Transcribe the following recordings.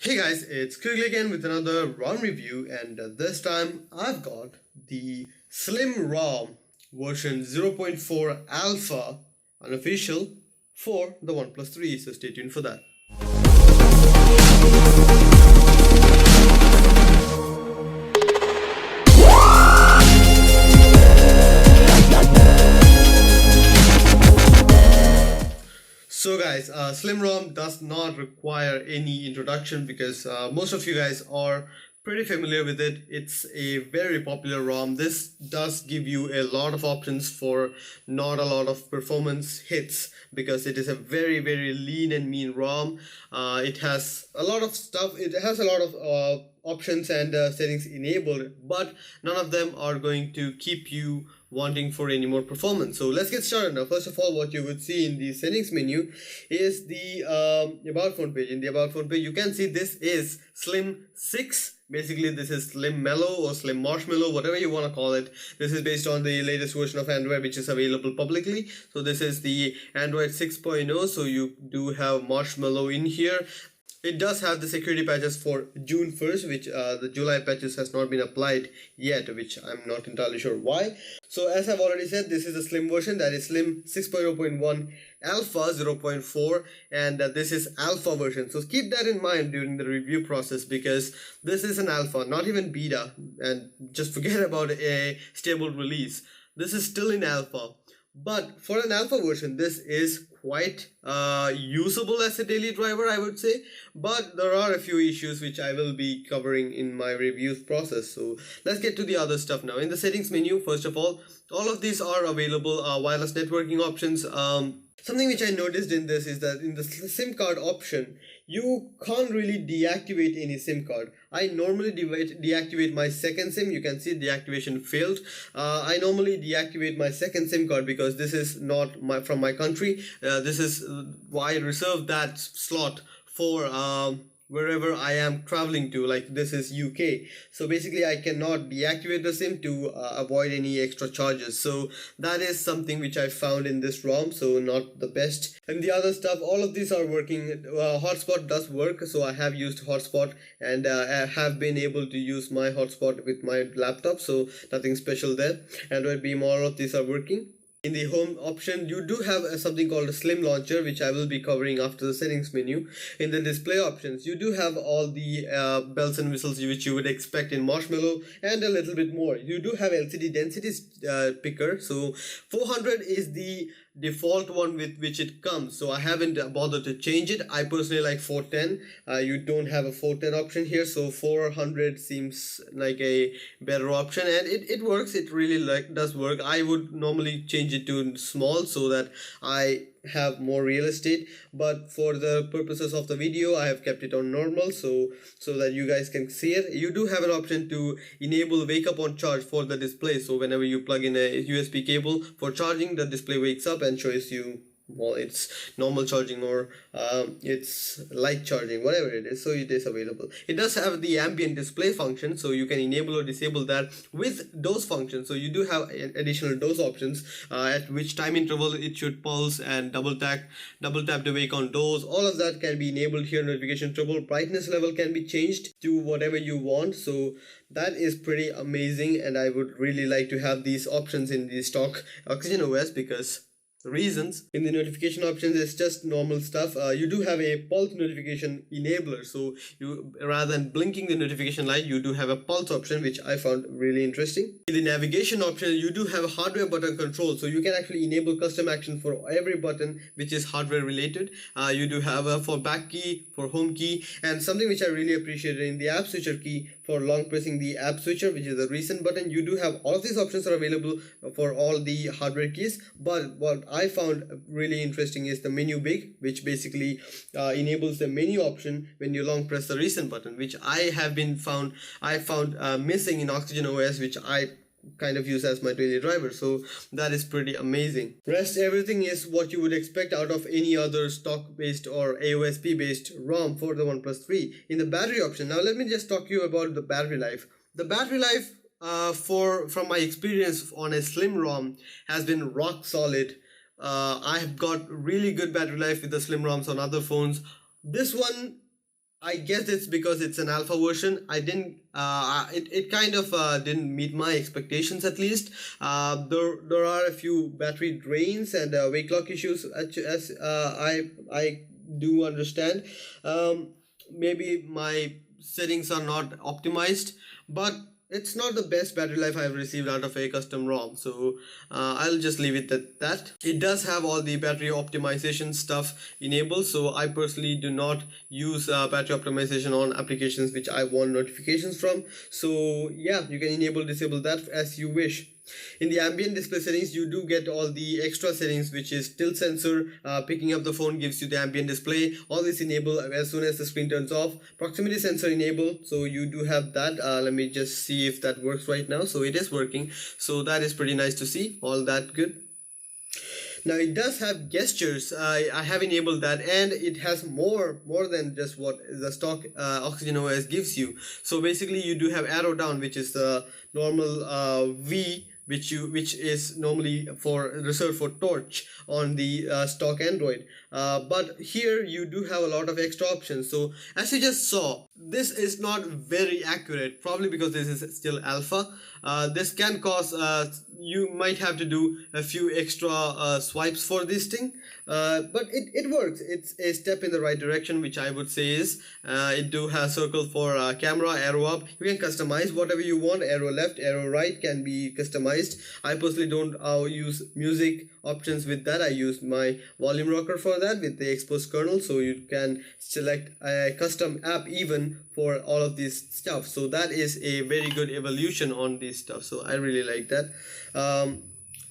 Hey guys, it's Quigley again with another ROM review, and this time I've got the Slim ROM version 0.4 Alpha unofficial for the OnePlus 3, so stay tuned for that. So guys, Slim ROM does not require any introduction because most of you guys are pretty familiar with it. It's a very popular ROM. This does give you a lot of options for not a lot of performance hits because it is a very lean and mean ROM. It has a lot of stuff. It has a lot of options and settings enabled, but none of them are going to keep you wanting for any more performance. So let's get started now. First of all, what you would see in the settings menu is the about phone page. In the about phone page, you can see this is Slim6. Basically, this is Slim Mellow or Slim Marshmallow, whatever you want to call it. This is based on the latest version of Android, which is available publicly. So this is the Android 6.0. So you do have Marshmallow in here. It does have the security patches for June 1st, which the July patches has not been applied yet, which I'm not entirely sure why. So as I've already said, this is a slim version, that is Slim 6.0.1 Alpha 0.4, and this is Alpha version. So keep that in mind during the review process because this is an Alpha, not even Beta, and just forget about a stable release. This is still in Alpha. But for an Alpha version, this is quite usable as a daily driver, I would say. But there are a few issues which I will be covering in my reviews process. So let's get to the other stuff now. In the settings menu, first of all of these are available wireless networking options. Something which I noticed in this is that in the SIM card option, you can't really deactivate any SIM card. I normally deactivate my second SIM. You can see deactivation failed. I normally deactivate my second SIM card because this is not from my country. This is why I reserve that slot for wherever I am traveling to, like this is UK. So basically I cannot deactivate the SIM to avoid any extra charges. So that is something which I found in this ROM, so not the best. And the other stuff, all of these are working. Hotspot does work, so I have used hotspot and I have been able to use my hotspot with my laptop, so nothing special there. Android Beam, all of these are working. In the home option, you do have something called a Slim Launcher, which I will be covering after the settings menu. In the display options, you do have all the bells and whistles which you would expect in Marshmallow and a little bit more. You do have LCD density picker, so 400 is the default one with which it comes, so I haven't bothered to change it. I personally like 410. You don't have a 410 option here, so 400 seems like a better option, and it works. It really does work. I would normally change it to small so that I have more real estate, but for the purposes of the video I have kept it on normal so that you guys can see it. You do have an option to enable wake up on charge for the display, so whenever you plug in a USB cable for charging, the display wakes up and shows you, well, it's normal charging or it's light charging, whatever it is, so it is available. It does have the ambient display function, so you can enable or disable that with dose function. So you do have additional dose options, at which time interval it should pulse and double tap to wake on dose. All of that can be enabled here. Notification trouble, brightness level can be changed to whatever you want, so that is pretty amazing, and I would really like to have these options in the stock Oxygen OS because reasons. In the notification options, it's just normal stuff. You do have a pulse notification enabler, so you, rather than blinking the notification light, you do have a pulse option, which I found really interesting. In the navigation option, you do have a hardware button control, so you can actually enable custom action for every button which is hardware related. You do have a for back key, for home key, and something which I really appreciated in the app switcher key, for long pressing the app switcher, which is the recent button. You do have all of these options are available for all the hardware keys, but what I found really interesting is the menu big, which basically enables the menu option when you long press the recent button, which I found missing in Oxygen OS, which I kind of use as my daily driver. So that is pretty amazing. Rest everything is what you would expect out of any other stock based or AOSP based ROM for the OnePlus 3. In the battery option, now let me just talk to you about the battery life. The battery life from my experience on a Slim ROM has been rock solid. I have got really good battery life with the Slim ROMs on other phones. This one I guess it's because it's an alpha version. I didn't. It kind of didn't meet my expectations at least. There are a few battery drains and wake lock issues as I do understand. Maybe my settings are not optimized, but it's not the best battery life I've received out of a custom ROM, so I'll just leave it at that. It does have all the battery optimization stuff enabled, so I personally do not use battery optimization on applications which I want notifications from. So yeah, you can enable disable that as you wish. In the ambient display settings, you do get all the extra settings, which is tilt sensor, picking up the phone gives you the ambient display. All this enable as soon as the screen turns off. Proximity sensor enable, so you do have that. Let me just see if that works right now. So it is working, so that is pretty nice to see. All that good. Now it does have gestures. I have enabled that, and it has more than just what the stock Oxygen OS gives you. So basically you do have arrow down, which is the normal V, which is normally reserved for torch on the stock Android. But here you do have a lot of extra options. So as you just saw, this is not very accurate, probably because this is still alpha. This can cause you might have to do a few extra swipes for this thing, but it works. It's a step in the right direction, which I would say is it do have circle for camera, arrow up. You can customize whatever you want. Arrow left, arrow right can be customized. I personally don't use music options with that. I use my volume rocker for that with the exposed kernel, so you can select a custom app even for all of this stuff. So that is a very good evolution on this stuff, so I really like that.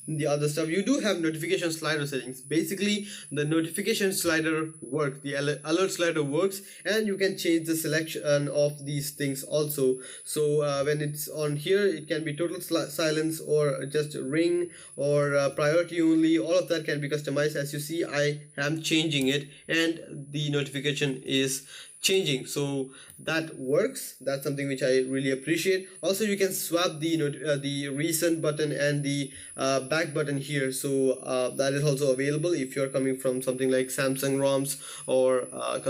The other stuff, you do have notification slider settings. Basically the notification slider works, the alert slider works, and you can change the selection of these things also. So when it's on here, it can be total silence or just ring or priority only. All of that can be customized. As you see, I am changing it and the notification is changing, so that works. That's something which I really appreciate. Also, you can swap the recent button and the back button here, so that is also available if you're coming from something like Samsung ROMs or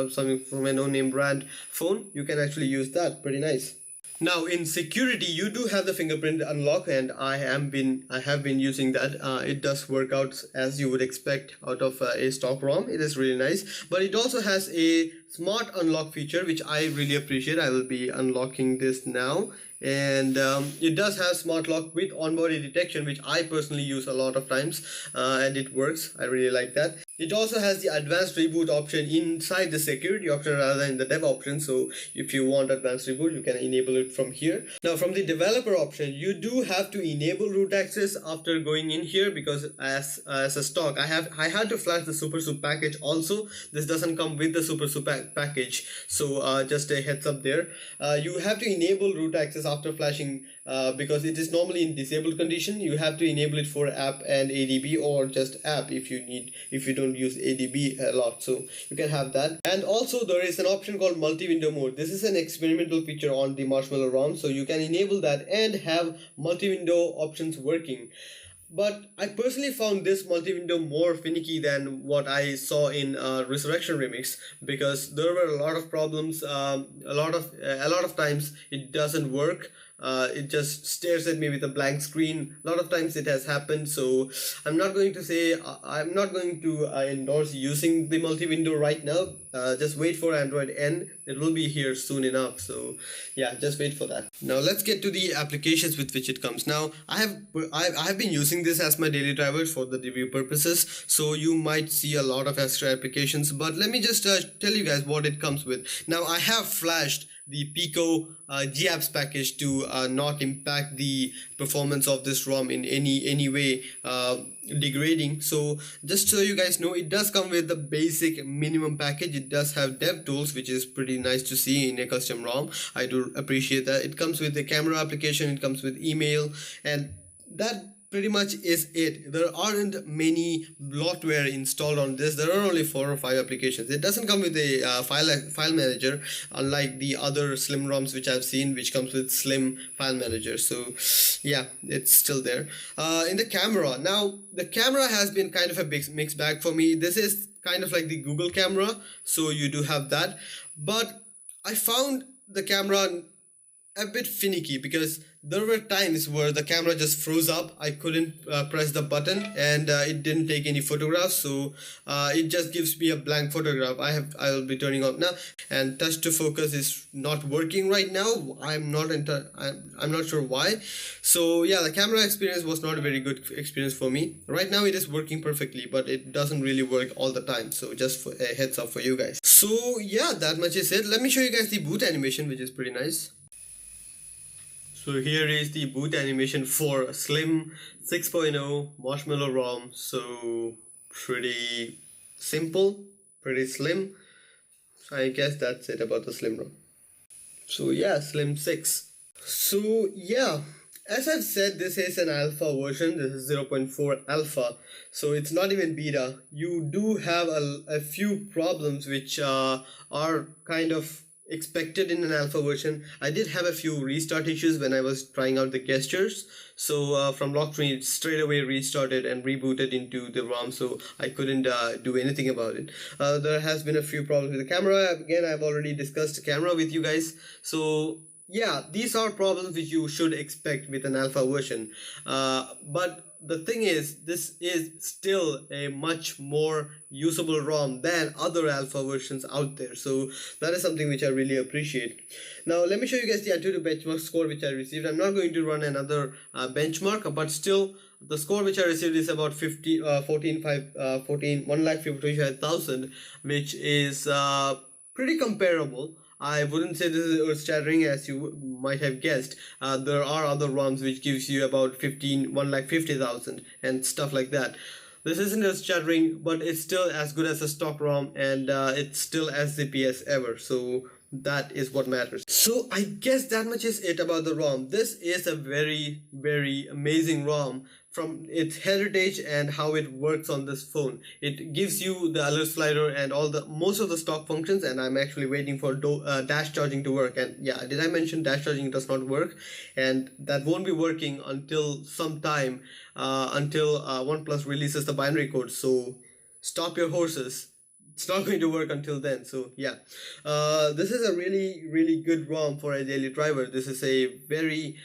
something from a no-name brand phone. You can actually use that. Pretty nice. Now in security, you do have the fingerprint unlock, and I have been using that. It does work out as you would expect out of a stock ROM. It is really nice, but it also has a smart unlock feature, which I really appreciate. I will be unlocking this now, and it does have smart lock with on-body detection, which I personally use a lot of times, and it works. I really like that. It also has the advanced reboot option inside the security option rather than the dev option, so if you want advanced reboot, you can enable it from here. Now from the developer option, you do have to enable root access after going in here, because as a stock, I had to flash the Super Soup package also. This doesn't come with the Super Soup package, so just a heads up there. You have to enable root access after flashing, because it is normally in disabled condition. You have to enable it for app and ADB, or just app if you don't use ADB a lot, so you can have that. And also there is an option called multi-window mode. This is an experimental feature on the Marshmallow ROM, so you can enable that and have multi-window options working. But I personally found this multi-window more finicky than what I saw in Resurrection Remix, because there were a lot of problems. A lot of times it doesn't work. It just stares at me with a blank screen. A lot of times it has happened, so I'm not going to endorse using the multi-window right now. Just wait for Android N. It will be here soon enough, so yeah, just wait for that. Now let's get to the applications with which it comes. Now I have been using this as my daily driver for the review purposes, so you might see a lot of extra applications, but let me just tell you guys what it comes with. Now I have flashed the Pico GApps package to not impact the performance of this ROM in any way degrading. So just so you guys know, it does come with the basic minimum package. It does have dev tools, which is pretty nice to see in a custom ROM. I do appreciate that. It comes with the camera application, it comes with email, and that pretty much is it. There aren't many bloatware installed on this. There are only 4 or 5 applications. It doesn't come with a file manager, unlike the other Slim ROMs which I've seen, which comes with Slim file manager. So yeah, it's still there. In the camera, now the camera has been kind of a big mixed bag for me. This is kind of like the Google camera, so you do have that, but I found the camera a bit finicky because there were times where the camera just froze up. I couldn't press the button, and it didn't take any photographs, so it just gives me a blank photograph. I'll be turning off now, and touch to focus is not working right now. I'm not sure why. So yeah, the camera experience was not a very good experience for me. Right now it is working perfectly, but it doesn't really work all the time, so just for a heads up for you guys. So yeah, that much is it. Let me show you guys the boot animation, which is pretty nice. So here is the boot animation for Slim 6.0 Marshmallow ROM. So pretty simple, pretty slim. So I guess that's it about the Slim ROM. So yeah, Slim 6. So yeah, as I've said, this is an alpha version. This is 0.4 alpha, so it's not even beta. You do have a few problems which are kind of expected in an alpha version. I did have a few restart issues when I was trying out the gestures. So from lock screen, it straight away restarted and rebooted into the ROM, so I couldn't do anything about it. There has been a few problems with the camera. Again, I've already discussed the camera with you guys. So yeah, these are problems which you should expect with an alpha version. But the thing is, this is still a much more usable ROM than other alpha versions out there. So that is something which I really appreciate. Now let me show you guys the Antutu benchmark score which I received. I'm not going to run another benchmark, but still the score which I received is about 1,55,000, which is pretty comparable. I wouldn't say this is earth-shattering, as you might have guessed. There are other ROMs which gives you about 1,50,000 and stuff like that. This isn't earth-shattering, but it's still as good as a stock ROM, and it's still as zippy as ever. So that is what matters. So I guess that much is it about the ROM. This is a very, very amazing ROM from its heritage and how it works on this phone. It gives you the alert slider and most of the stock functions, and I'm actually waiting for dash charging to work. And yeah, did I mention dash charging does not work, and that won't be working until some time, until OnePlus releases the binary code. So stop your horses. It's not going to work until then. So yeah, this is a really good ROM for a daily driver. This is a very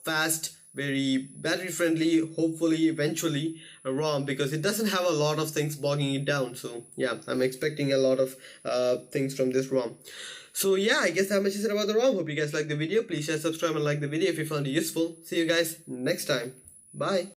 fast, very battery friendly, hopefully eventually a ROM, because it doesn't have a lot of things bogging it down. So yeah, I'm expecting a lot of things from this ROM. So yeah, I guess that much is it about the ROM. Hope you guys like the video. Please share, subscribe, and like the video if you found it useful. See you guys next time. Bye.